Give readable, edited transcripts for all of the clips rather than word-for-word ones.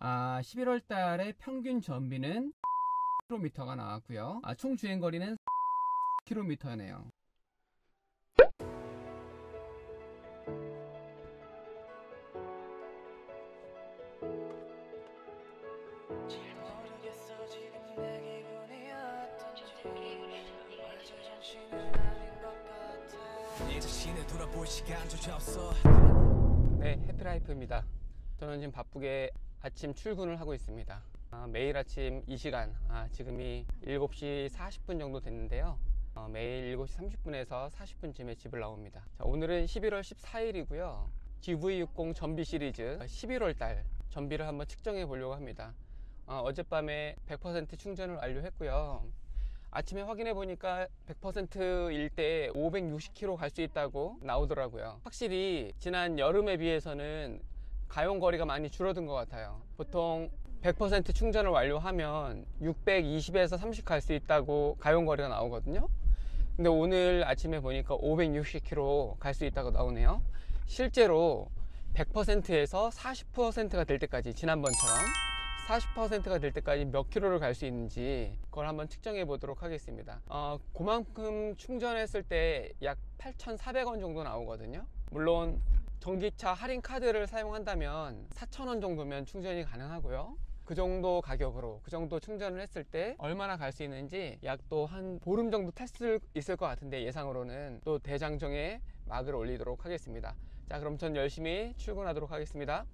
11월 달에 평균 전비는 km가 나왔고요. 총 주행거리는 km네요. 네, 해피라이프입니다. 저는 지금 바쁘게 아침 출근을 하고 있습니다. 매일 아침 이 시간, 지금이 7시 40분 정도 됐는데요. 매일 7시 30분에서 40분쯤에 집을 나옵니다. 자, 오늘은 11월 14일이고요. GV60 전비 시리즈 11월 달 전비를 한번 측정해 보려고 합니다. 어젯밤에 100% 충전을 완료했고요. 아침에 확인해 보니까 100%일 때 560km 갈 수 있다고 나오더라고요. 확실히 지난 여름에 비해서는 가용거리가 많이 줄어든 것 같아요. 보통 100% 충전을 완료하면 620에서 30 갈 수 있다고 가용거리가 나오거든요. 근데 오늘 아침에 보니까 560km 갈 수 있다고 나오네요. 실제로 100%에서 40%가 될 때까지, 지난번처럼 40%가 될 때까지 몇 킬로를 갈 수 있는지 그걸 한번 측정해 보도록 하겠습니다. 그만큼 충전했을 때 약 8,400원 정도 나오거든요. 물론 전기차 할인 카드를 사용한다면 4,000원 정도면 충전이 가능하고요. 그 정도 가격으로, 그 정도 충전을 했을 때 얼마나 갈 수 있는지 약 또 한 보름 정도 탈 수 있을 것 같은데, 예상으로는 또 대장정에 막을 올리도록 하겠습니다. 자, 그럼 전 열심히 출근하도록 하겠습니다.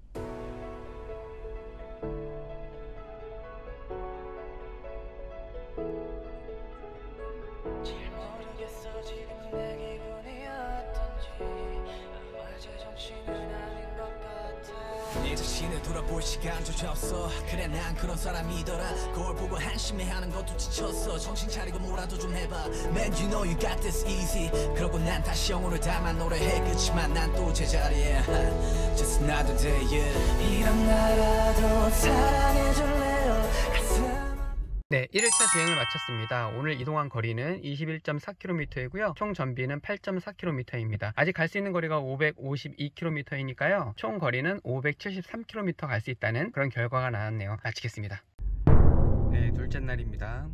내 자신을 돌아볼 시간조차 없어. 그래, 난 그런 사람이더라. 거울 보고 한심해하는 것도 지쳤어. 정신 차리고 뭐라도 좀 해봐. Man, you know you got this easy. 그러고 난 다시 영혼을 담아 노래해. 그치만 난 또 제자리에 Just another day, yeah. 이런 나라도 사랑해줄래요. 네, 1일차 주행을 마쳤습니다. 오늘 이동한 거리는 21.4km이고요. 총 전비는 8.4km입니다. 아직 갈 수 있는 거리가 552km이니까요. 총 거리는 573km 갈 수 있다는 그런 결과가 나왔네요. 마치겠습니다. 네, 둘째 날입니다.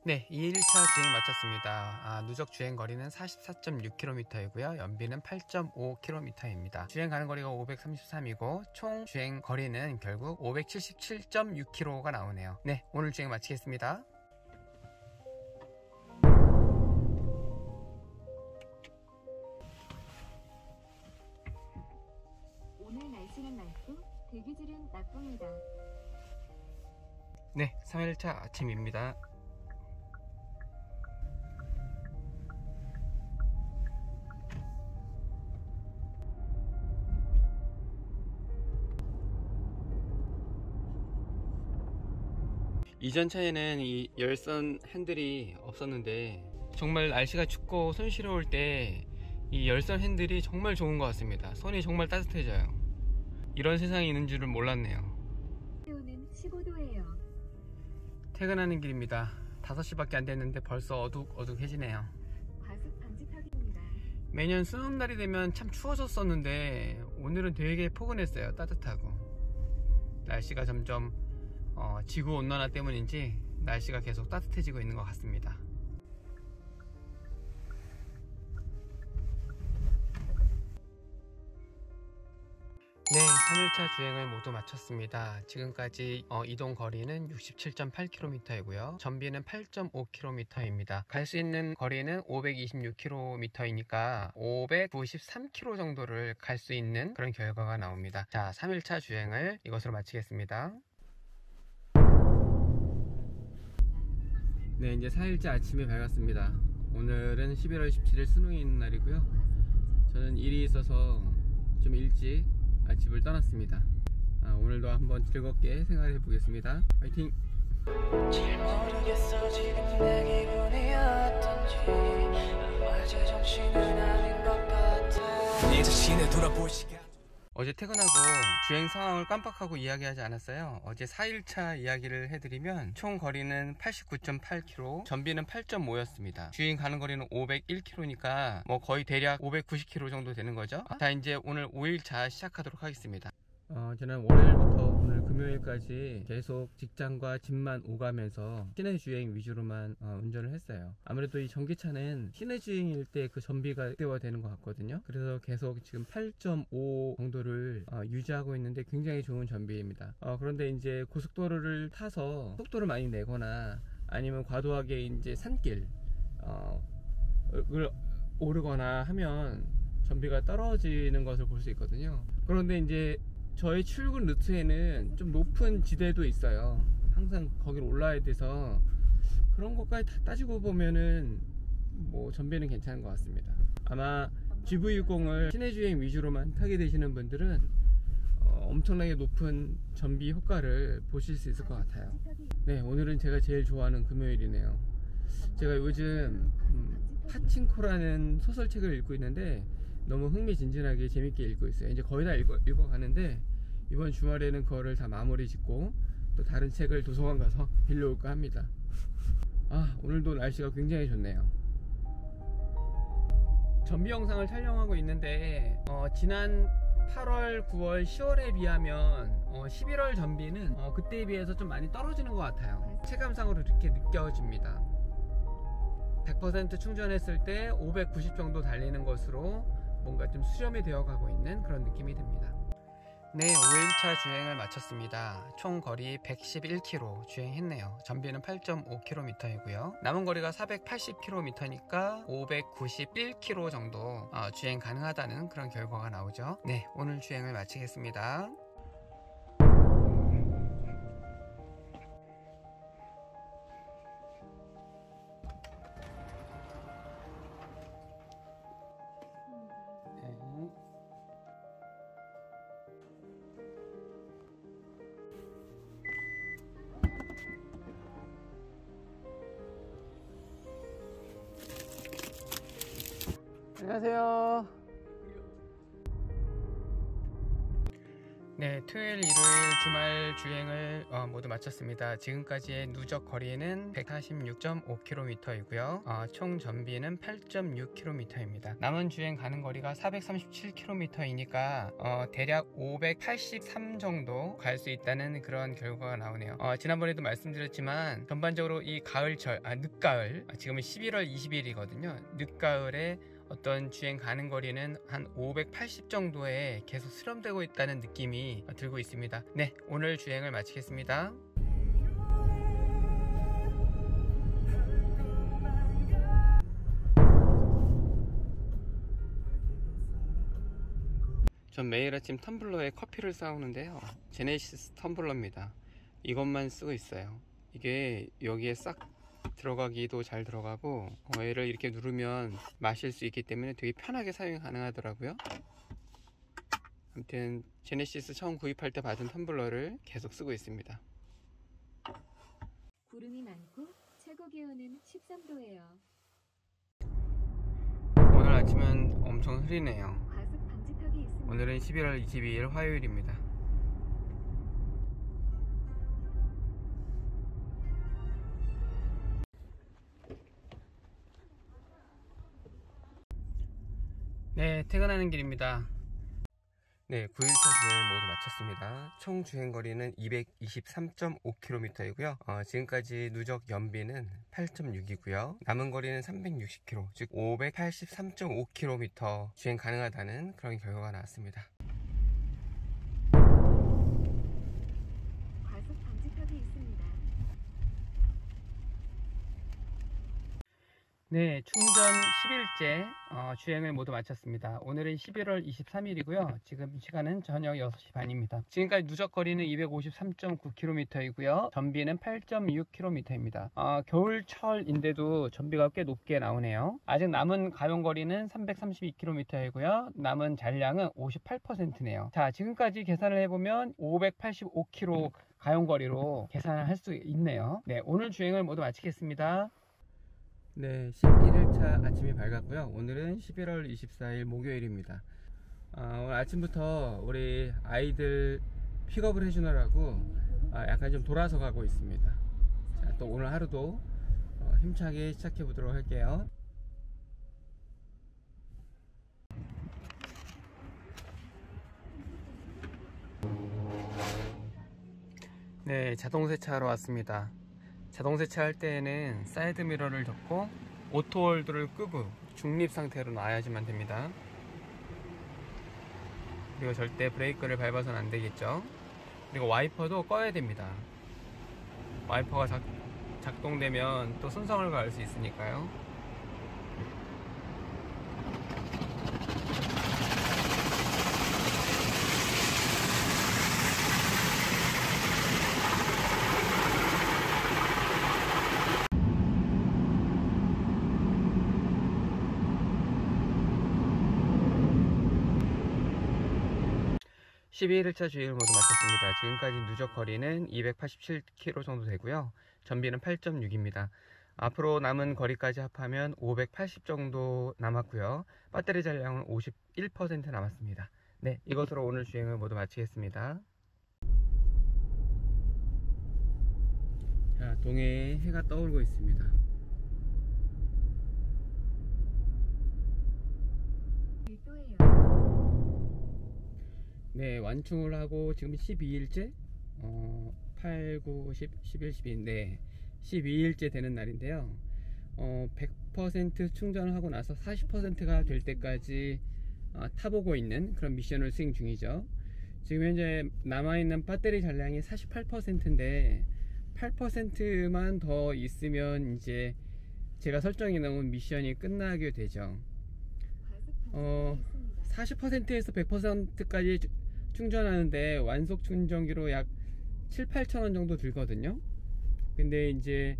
네, 2일차 주행 마쳤습니다. 누적 주행 거리는 44.6km이고요. 연비는 8.5km입니다. 주행 가는 거리가 533이고 총 주행 거리는 결국 577.6km가 나오네요. 네, 오늘 주행 마치겠습니다. 오늘 날씨는 맑고 대기질은 나쁩니다. 네, 3일차 아침입니다. 이전 차에는 이 열선 핸들이 없었는데, 정말 날씨가 춥고 손 시려울 때 이 열선 핸들이 정말 좋은 것 같습니다. 손이 정말 따뜻해져요. 이런 세상이 있는 줄은 몰랐네요. 기온은 15도예요. 퇴근하는 길입니다. 5시밖에 안 됐는데 벌써 어둑어둑해지네요. 과속 방지턱입니다. 매년 수능날이 되면 참 추워졌었는데 오늘은 되게 포근했어요. 따뜻하고. 날씨가 점점 지구온난화 때문인지 날씨가 계속 따뜻해지고 있는 것 같습니다. 네, 3일차 주행을 모두 마쳤습니다. 지금까지 이동 거리는 67.8km이고요. 전비는 8.5km입니다. 갈 수 있는 거리는 526km이니까 593km 정도를 갈 수 있는 그런 결과가 나옵니다. 자, 3일차 주행을 이것으로 마치겠습니다. 네, 이제 4일째 아침이 밝았습니다. 오늘은 11월 17일 수능이 있는 날이고요. 저는 일이 있어서 좀 일찍 집을 떠났습니다. 오늘도 한번 즐겁게 생활해 보겠습니다. 화이팅! 잘 모르겠어 지금 내 기분이 어떤지. 어제 정신은 아닌 것 같아. 내 자신을 돌아볼 시간 어제 퇴근하고 주행 상황을 깜빡하고 이야기하지 않았어요. 어제 4일차 이야기를 해드리면 총 거리는 89.8km, 전비는 8.5였습니다. 주행 가는 거리는 501km니까 뭐 거의 대략 590km 정도 되는 거죠. 자, 이제 오늘 5일차 시작하도록 하겠습니다. 저는 월요일부터 오늘 금요일까지 계속 직장과 집만 오가면서 시내 주행 위주로만 운전을 했어요. 아무래도 이 전기차는 시내 주행일 때 그 전비가 극대화되는 것 같거든요. 그래서 계속 지금 8.5 정도를 유지하고 있는데 굉장히 좋은 전비입니다. 그런데 이제 고속도로를 타서 속도를 많이 내거나 아니면 과도하게 이제 산길 을 오르거나 하면 전비가 떨어지는 것을 볼 수 있거든요. 그런데 이제 저희 출근 루트에는 좀 높은 지대도 있어요. 항상 거기를 올라야 돼서 그런 것까지 다 따지고 보면은 뭐 전비는 괜찮은 것 같습니다. 아마 GV60을 시내주행 위주로만 타게 되시는 분들은 엄청나게 높은 전비 효과를 보실 수 있을 것 같아요. 네, 오늘은 제가 제일 좋아하는 금요일이네요. 제가 요즘 파친코라는 소설책을 읽고 있는데 너무 흥미진진하게 재밌게 읽고 있어요. 이제 거의 다 읽어가는데 이번 주말에는 그거를 다 마무리 짓고 또 다른 책을 도서관 가서 빌려올까 합니다. 오늘도 날씨가 굉장히 좋네요. 전비 영상을 촬영하고 있는데 지난 8월, 9월, 10월에 비하면 11월 전비는 그때에 비해서 좀 많이 떨어지는 것 같아요. 체감상으로 이렇게 느껴집니다. 100% 충전했을 때 590 정도 달리는 것으로 뭔가 좀 수렴이 되어 가고 있는 그런 느낌이 듭니다. 네, 5일차 주행을 마쳤습니다. 총 거리 111km 주행했네요. 전비는 8.5km이고요. 남은 거리가 480km니까 591km 정도 주행 가능하다는 그런 결과가 나오죠. 네, 오늘 주행을 마치겠습니다. 안녕하세요. 네, 토요일, 일요일 주말 주행을 모두 마쳤습니다. 지금까지의 누적 거리는 146.5km이고요. 총 전비는 8.6km입니다. 남은 주행 가는 거리가 437km이니까 대략 583 정도 갈 수 있다는 그런 결과가 나오네요. 지난번에도 말씀드렸지만 전반적으로 이 가을철, 늦가을, 지금은 11월 20일이거든요. 늦가을에 어떤 주행 가는 거리는 한 580 정도에 계속 수렴되고 있다는 느낌이 들고 있습니다. 네, 오늘 주행을 마치겠습니다. 전 매일 아침 텀블러에 커피를 싸우는데요. 제네시스 텀블러입니다. 이것만 쓰고 있어요. 이게 여기에 싹 들어가기도 잘 들어가고 얘를 이렇게 누르면 마실 수 있기 때문에 되게 편하게 사용이 가능하더라고요. 아무튼 제네시스 처음 구입할 때 받은 텀블러를 계속 쓰고 있습니다. 구름이 많고 최고 기온은 13도예요. 오늘 아침은 엄청 흐리네요. 과습 방지턱이 있습니다. 오늘은 11월 22일 화요일입니다. 네, 퇴근하는 길입니다. 네, 9일차 주행을 모두 마쳤습니다. 총 주행거리는 223.5km이고요. 지금까지 누적 연비는 8.6이고요. 남은 거리는 360km, 즉 583.5km 주행 가능하다는 그런 결과가 나왔습니다. 과습 방지턱이 있습니다. 네, 충전 10일째 주행을 모두 마쳤습니다. 오늘은 11월 23일이고요. 지금 시간은 저녁 6시 반입니다. 지금까지 누적 거리는 253.9km이고요. 전비는 8.6km입니다. 겨울철인데도 전비가 꽤 높게 나오네요. 아직 남은 가용 거리는 332km이고요. 남은 잔량은 58%네요. 자, 지금까지 계산을 해보면 585km 가용 거리로 계산을 할 수 있네요. 네, 오늘 주행을 모두 마치겠습니다. 네, 11일차 아침이 밝았고요. 오늘은 11월 24일 목요일입니다. 오늘 아침부터 우리 아이들 픽업을 해주느라고 약간 좀 돌아서 가고 있습니다. 자, 또 오늘 하루도 힘차게 시작해 보도록 할게요. 네, 자동 세차하러 왔습니다. 자동 세차할 때에는 사이드 미러를 덮고 오토홀드를 끄고 중립 상태로 놔야지만 됩니다. 그리고 절대 브레이크를 밟아서는 안 되겠죠. 그리고 와이퍼도 꺼야 됩니다. 와이퍼가 작동되면 또 손상을 가할 수 있으니까요. (12일차) 주행을 모두 마쳤습니다. 지금까지 누적 거리는 287km 정도 되고요. 전비는 8.6입니다. 앞으로 남은 거리까지 합하면 580 정도 남았고요. 배터리 잔량은 51% 남았습니다. 네, 이것으로 오늘 주행을 모두 마치겠습니다. 자, 동해에 해가 떠오르고 있습니다. 네, 완충을 하고 지금 12일째 8, 9, 10, 11, 12, 네, 12일째 되는 날인데요. 100% 충전을 하고 나서 40%가 될 때까지 타보고 있는 그런 미션을 수행 중이죠. 지금 현재 남아있는 배터리 잔량이 48%인데 8%만 더 있으면 이제 제가 설정해 놓은 미션이 끝나게 되죠. 40%에서 100%까지 충전하는데 완속 충전기로 약 7, 8천원 정도 들거든요. 근데 이제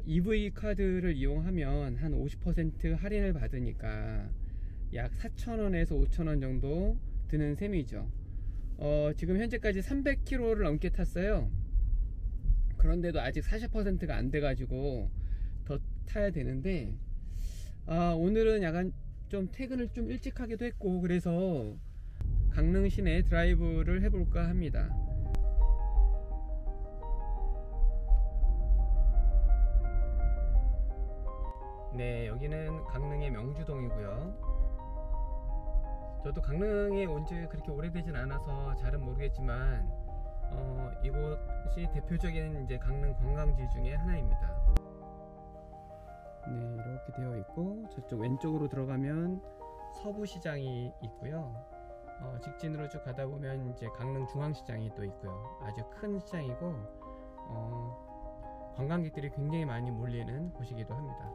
EV 카드를 이용하면 한 50% 할인을 받으니까 약 4천원에서 5천원 정도 드는 셈이죠. 지금 현재까지 300km를 넘게 탔어요. 그런데도 아직 40%가 안 돼가지고 더 타야 되는데 오늘은 약간 좀 퇴근을 좀 일찍 하기도 했고 그래서 강릉 시내 드라이브를 해볼까 합니다. 네, 여기는 강릉의 명주동이고요. 저도 강릉에 온 지 그렇게 오래되진 않아서 잘은 모르겠지만 이곳이 대표적인 이제 강릉 관광지 중에 하나입니다. 네, 이렇게 되어 있고 저쪽 왼쪽으로 들어가면 서부시장이 있고요. 직진으로 쭉 가다 보면 이제 강릉 중앙시장이 또 있고요. 아주 큰 시장이고 관광객들이 굉장히 많이 몰리는 곳이기도 합니다.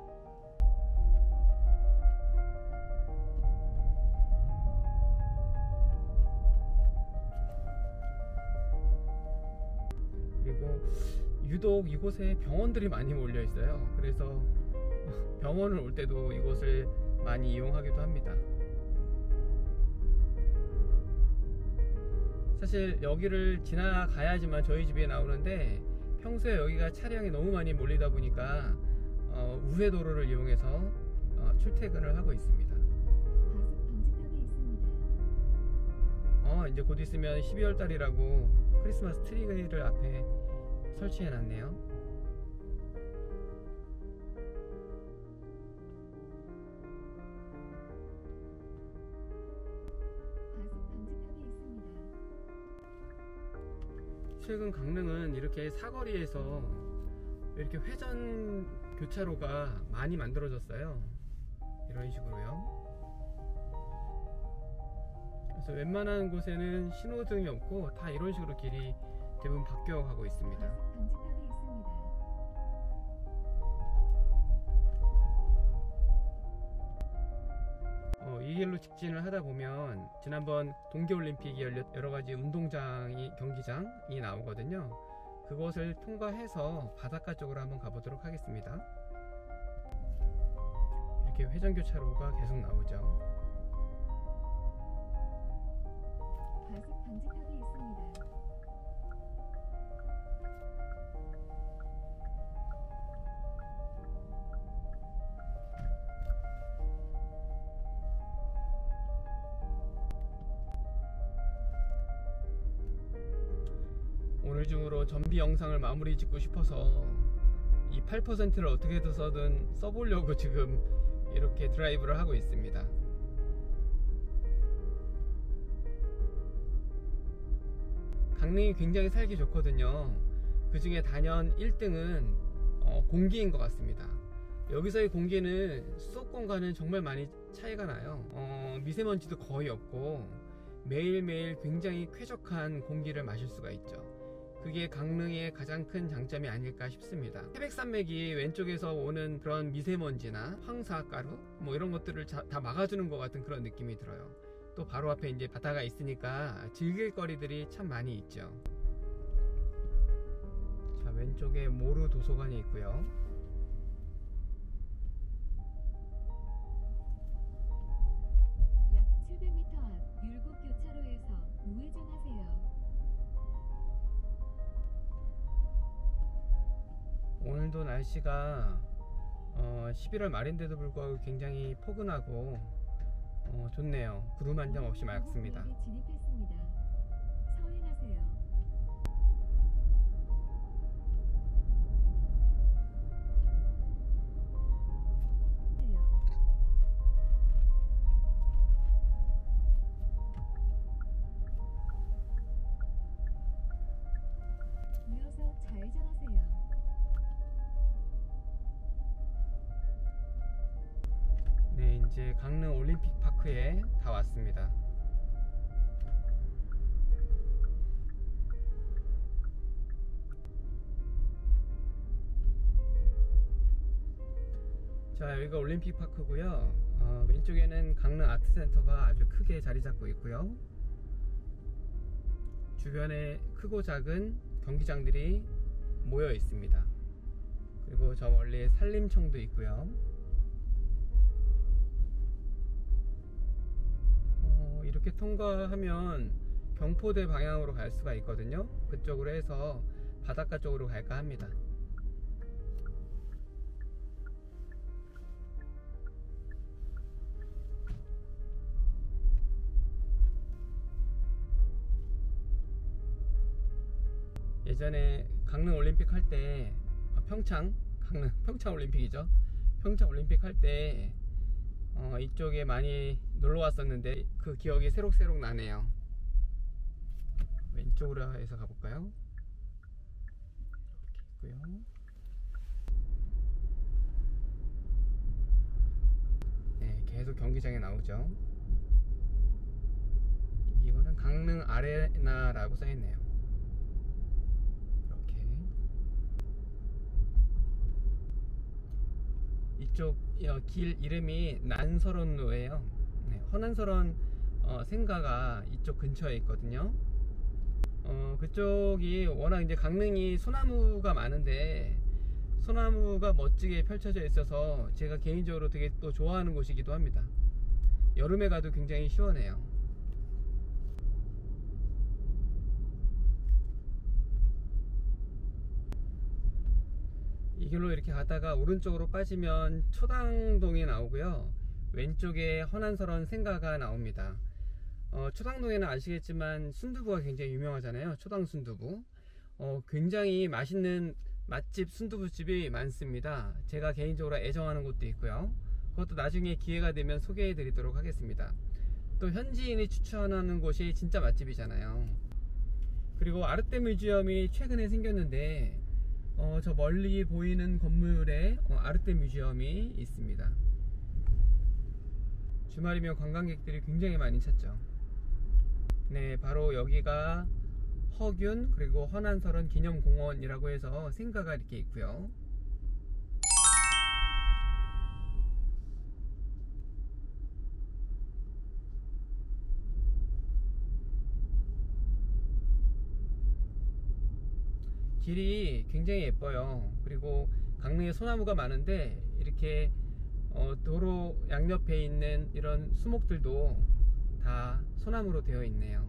그리고 유독 이곳에 병원들이 많이 몰려 있어요. 그래서 병원을 올 때도 이곳을 많이 이용하기도 합니다. 사실 여기를 지나가야지만 저희 집에 나오는데 평소에 여기가 차량이 너무 많이 몰리다 보니까 우회도로를 이용해서 출퇴근을 하고 있습니다. 이제 곧 있으면 12월 달이라고 크리스마스 트리를 앞에 설치해 놨네요. 최근 강릉은 이렇게 사거리에서 이렇게 회전 교차로가 많이 만들어졌어요. 이런 식으로요. 그래서 웬만한 곳에는 신호등이 없고 다 이런 식으로 길이 대부분 바뀌어 가고 있습니다. 이 길로 직진을 하다 보면 지난번 동계올림픽이 열렸 여러가지 경기장이 나오거든요. 그곳을 통과해서 바닷가 쪽으로 한번 가보도록 하겠습니다. 이렇게 회전교차로가 계속 나오죠. 과속 방지턱이 있습니다. 오늘 중으로 전비 영상을 마무리 짓고 싶어서 이 8%를 어떻게 해서든 써보려고 지금 이렇게 드라이브를 하고 있습니다. 강릉이 굉장히 살기 좋거든요. 그 중에 단연 1등은 공기인 것 같습니다. 여기서의 공기는 수도권과는 정말 많이 차이가 나요. 미세먼지도 거의 없고 매일매일 굉장히 쾌적한 공기를 마실 수가 있죠. 그게 강릉의 가장 큰 장점이 아닐까 싶습니다. 태백산맥이 왼쪽에서 오는 그런 미세먼지나 황사가루 뭐 이런 것들을 다 막아주는 것 같은 그런 느낌이 들어요. 또 바로 앞에 이제 바다가 있으니까 즐길 거리들이 참 많이 있죠. 자, 왼쪽에 모루 도서관이 있고요. 약 700m 앞 율곡 교차로에서 우회전하세요. 오늘도 날씨가 11월 말인데도 불구하고 굉장히 포근하고 좋네요. 구름 한 점 없이 맑습니다. 구역에 진입했습니다. 서행하세요. 이어서 좌회전하세요. 네, 이제 강릉 올림픽 파크에 다 왔습니다. 자, 여기가 올림픽 파크고요. 왼쪽에는 강릉 아트센터가 아주 크게 자리 잡고 있고요. 주변에 크고 작은 경기장들이 모여 있습니다. 그리고 저 멀리 산림청도 있고요. 이렇게 통과하면 경포대 방향으로 갈 수가 있거든요. 그쪽으로 해서 바닷가 쪽으로 갈까 합니다. 예전에 강릉 올림픽 할 때 평창 올림픽이죠. 평창 올림픽 할 때 이쪽에 많이 놀러 왔었는데 그 기억이 새록새록 나네요. 왼쪽으로 해서 가볼까요? 이렇게 있고요. 네, 계속 경기장에 나오죠. 이거는 강릉 아레나라고 써있네요. 이렇게 이쪽 길 이름이 난설원로예요. 네, 허난설원 생가가 이쪽 근처에 있거든요. 그쪽이 워낙 이제 강릉이 소나무가 많은데 소나무가 멋지게 펼쳐져 있어서 제가 개인적으로 되게 또 좋아하는 곳이기도 합니다. 여름에 가도 굉장히 시원해요. 이 길로 이렇게 가다가 오른쪽으로 빠지면 초당동이 나오고요. 왼쪽에 허난설원 생가가 나옵니다. 초당동에는 아시겠지만 순두부가 굉장히 유명하잖아요. 초당 순두부. 굉장히 맛있는 맛집 순두부집이 많습니다. 제가 개인적으로 애정하는 곳도 있고요. 그것도 나중에 기회가 되면 소개해 드리도록 하겠습니다. 또 현지인이 추천하는 곳이 진짜 맛집이잖아요. 그리고 아르떼 뮤지엄이 최근에 생겼는데 저 멀리 보이는 건물에 아르떼 뮤지엄이 있습니다. 주말이면 관광객들이 굉장히 많이 찾죠. 네, 바로 여기가 허균 그리고 허난설원 기념공원이라고 해서 생가가 이렇게 있고요. 길이 굉장히 예뻐요. 그리고 강릉에 소나무가 많은데 이렇게 도로 양옆에 있는 이런 수목들도 다 소나무로 되어 있네요.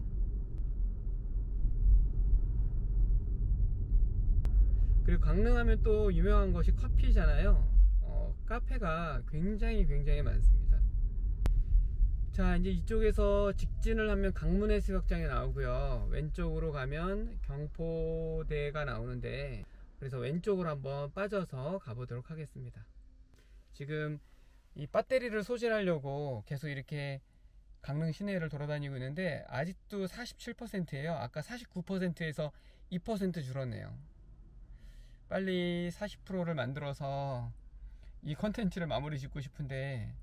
그리고 강릉 하면 또 유명한 것이 커피잖아요. 카페가 굉장히 많습니다. 자, 이제 이쪽에서 직진을 하면 강문해수욕장이 나오고요. 왼쪽으로 가면 경포대가 나오는데, 그래서 왼쪽으로 한번 빠져서 가보도록 하겠습니다. 지금 이 배터리를 소진하려고 계속 이렇게 강릉 시내를 돌아다니고 있는데 아직도 47%예요. 아까 49%에서 2% 줄었네요. 빨리 40%를 만들어서 이 컨텐츠를 마무리 짓고 싶은데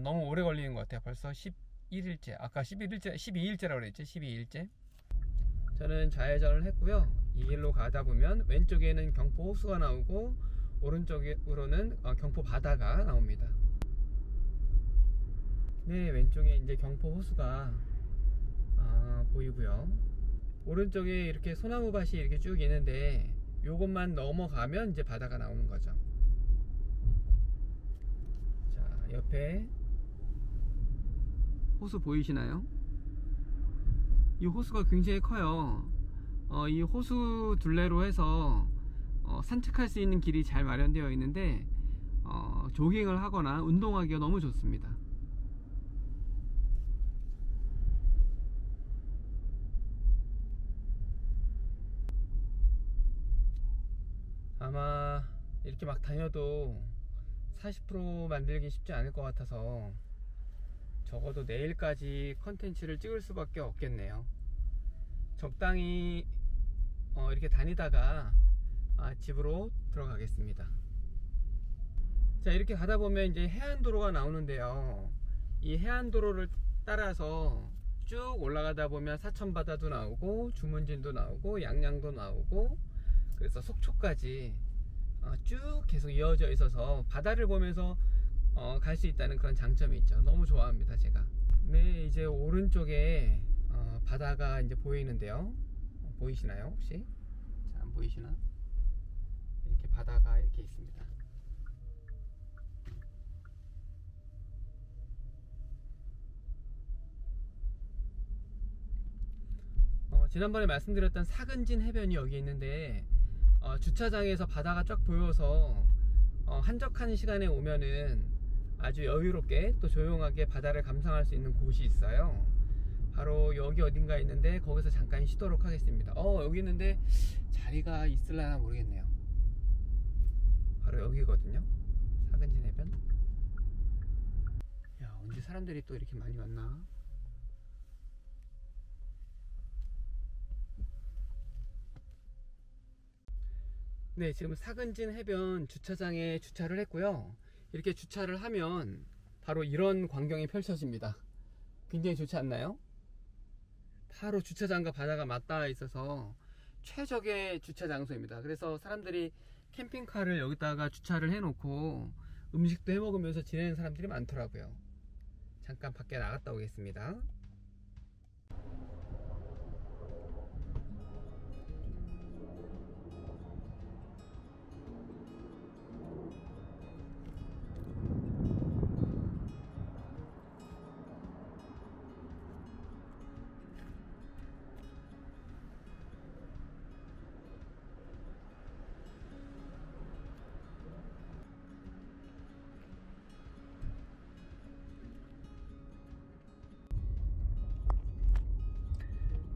너무 오래 걸리는 것 같아요. 벌써 11일째, 아까 12일째라고 그랬죠. 12일째. 저는 좌회전을 했고요. 이 길로 가다 보면 왼쪽에는 경포 호수가 나오고 오른쪽으로는 경포 바다가 나옵니다. 네, 왼쪽에 이제 경포 호수가 보이고요. 오른쪽에 이렇게 소나무 밭이 이렇게 쭉 있는데 요것만 넘어가면 이제 바다가 나오는 거죠. 자, 옆에 호수 보이시나요? 이 호수가 굉장히 커요. 이 호수 둘레로 해서 산책할 수 있는 길이 잘 마련되어 있는데 조깅을 하거나 운동하기가 너무 좋습니다. 아마 이렇게 막 다녀도 40% 만들기 쉽지 않을 것 같아서 적어도 내일까지 컨텐츠를 찍을 수밖에 없겠네요. 적당히 이렇게 다니다가 집으로 들어가겠습니다. 자, 이렇게 가다 보면 이제 해안도로가 나오는데요. 이 해안도로를 따라서 쭉 올라가다 보면 사천바다도 나오고 주문진도 나오고 양양도 나오고, 그래서 속초까지 쭉 계속 이어져 있어서 바다를 보면서 갈 수 있다는 그런 장점이 있죠. 너무 좋아합니다, 제가. 네, 이제 오른쪽에 바다가 이제 보이는데요. 보이시나요, 혹시? 자, 안 보이시나? 이렇게 바다가 이렇게 있습니다. 지난번에 말씀드렸던 사근진 해변이 여기 있는데 주차장에서 바다가 쫙 보여서 한적한 시간에 오면은 아주 여유롭게 또 조용하게 바다를 감상할 수 있는 곳이 있어요. 바로 여기 어딘가 있는데 거기서 잠깐 쉬도록 하겠습니다. 여기 있는데 자리가 있을라나 모르겠네요. 바로 여기거든요. 사근진 해변. 야, 언제 사람들이 또 이렇게 많이 왔나? 네, 지금 사근진 해변 주차장에 주차를 했고요. 이렇게 주차를 하면 바로 이런 광경이 펼쳐집니다. 굉장히 좋지 않나요? 바로 주차장과 바다가 맞닿아 있어서 최적의 주차 장소입니다. 그래서 사람들이 캠핑카를 여기다가 주차를 해놓고 음식도 해먹으면서 지내는 사람들이 많더라고요. 잠깐 밖에 나갔다 오겠습니다.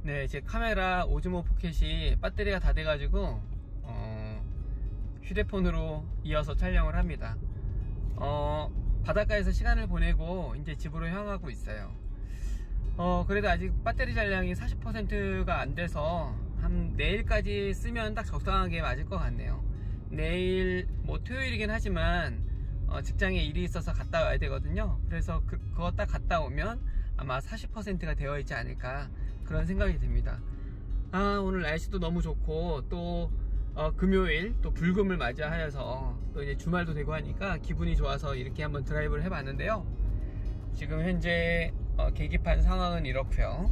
네, 제 카메라 오즈모 포켓이 배터리가 다 돼가지고 휴대폰으로 이어서 촬영을 합니다. 바닷가에서 시간을 보내고 이제 집으로 향하고 있어요. 그래도 아직 배터리 잔량이 40%가 안 돼서 한 내일까지 쓰면 딱 적당하게 맞을 것 같네요. 내일 뭐 토요일이긴 하지만 직장에 일이 있어서 갔다 와야 되거든요. 그래서 그거 딱 갔다 오면 아마 40%가 되어 있지 않을까, 그런 생각이 듭니다. 오늘 날씨도 너무 좋고 또 금요일 또 불금을 맞이하여서 또 이제 주말도 되고 하니까 기분이 좋아서 이렇게 한번 드라이브를 해봤는데요. 지금 현재 계기판 상황은 이렇고요.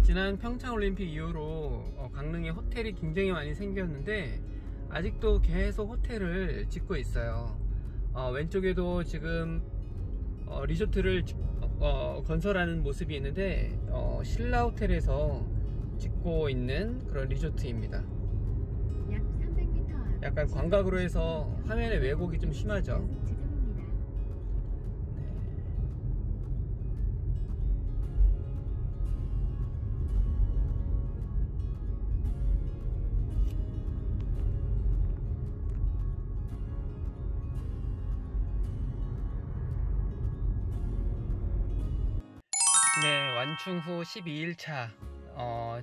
지난 평창올림픽 이후로 강릉에 호텔이 굉장히 많이 생겼는데 아직도 계속 호텔을 짓고 있어요. 왼쪽에도 지금 리조트를 건설하는 모습이 있는데 신라호텔에서 짓고 있는 그런 리조트입니다. 약간 광각으로 해서 화면의 왜곡이 좀 심하죠. 지점입니다. 네, 완충 후 12일차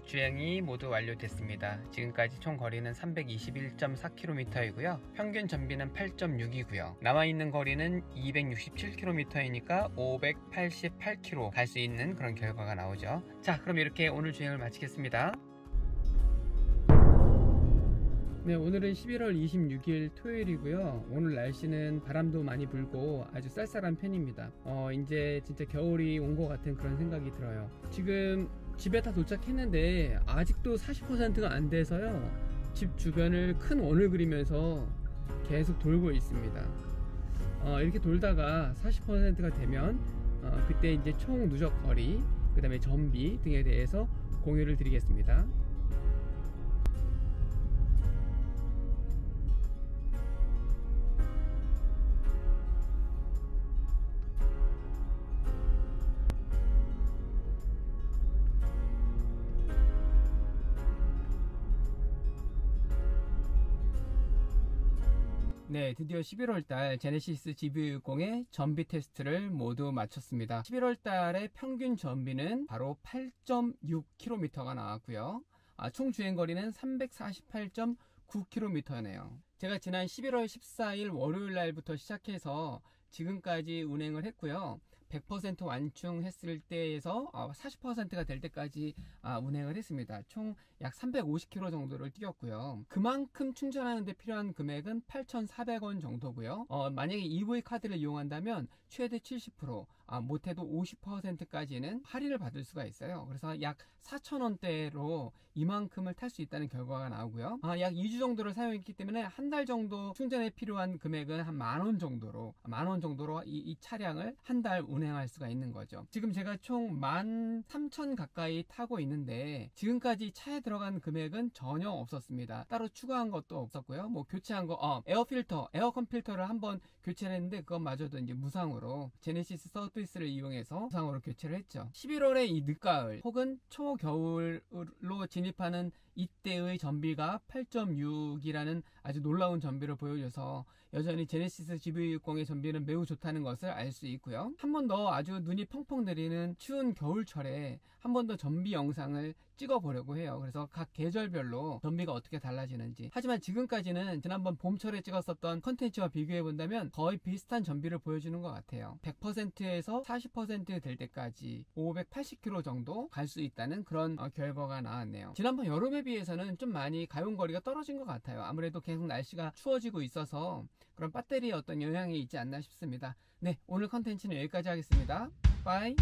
주행이 모두 완료됐습니다. 지금까지 총 거리는 321.4km이고요. 평균 전비는 8.6이고요. 남아있는 거리는 267km이니까 588km 갈 수 있는 그런 결과가 나오죠. 자, 그럼 이렇게 오늘 주행을 마치겠습니다. 네, 오늘은 11월 26일 토요일이고요. 오늘 날씨는 바람도 많이 불고 아주 쌀쌀한 편입니다. 이제 진짜 겨울이 온 것 같은 그런 생각이 들어요. 지금 집에 다 도착했는데 아직도 40%가 안 돼서요. 집 주변을 큰 원을 그리면서 계속 돌고 있습니다. 이렇게 돌다가 40%가 되면 그때 이제 총 누적 거리, 그 다음에 전비 등에 대해서 공유를 드리겠습니다. 네, 드디어 11월달 제네시스 GV60의 전비 테스트를 모두 마쳤습니다. 11월달의 평균 전비는 바로 8.6km가 나왔고요. 총 주행거리는 348.9km네요. 제가 지난 11월 14일 월요일날부터 시작해서 지금까지 운행을 했고요. 100% 완충했을 때에서 40%가 될 때까지 운행을 했습니다. 총 약 350km 정도를 뛰었고요. 그만큼 충전하는 데 필요한 금액은 8,400원 정도고요. 만약에 EV 카드를 이용한다면 최대 70%, 못해도 50%까지는 할인을 받을 수가 있어요. 그래서 약 4,000원대로 이만큼을 탈 수 있다는 결과가 나오고요. 약 2주 정도를 사용했기 때문에 한 달 정도 충전에 필요한 금액은 한 만원 정도로 이 차량을 한 달 운행할 수가 있는 거죠. 지금 제가 총 13,000 가까이 타고 있는데 지금까지 차에 들어간 금액은 전혀 없었습니다. 따로 추가한 것도 없었고요. 뭐 교체한 거 에어컨 필터를 한번 교체를 했는데 그것마저도 이제 무상으로 제네시스 서비스를 이용해서 무상으로 교체를 했죠. 11월에 이 늦가을 혹은 초겨울로 진입하는 이때의 전비가 8.6이라는 아주 놀라운 전비를 보여줘서 여전히 제네시스 GV60의 전비는 매우 좋다는 것을 알 수 있고요. 한 번 더 아주 눈이 펑펑 내리는 추운 겨울철에 한 번 더 전비 영상을 찍어 보려고 해요. 그래서 각 계절별로 전비가 어떻게 달라지는지. 하지만 지금까지는 지난번 봄철에 찍었었던 컨텐츠와 비교해 본다면 거의 비슷한 전비를 보여주는 것 같아요. 100%에서 40% 될 때까지 580km 정도 갈 수 있다는 그런 결과가 나왔네요. 지난번 여름에 비해서는 좀 많이 가용거리가 떨어진 것 같아요. 아무래도 계속 날씨가 추워지고 있어서 그런 배터리에 어떤 영향이 있지 않나 싶습니다. 네, 오늘 컨텐츠는 여기까지 하겠습니다. 빠이.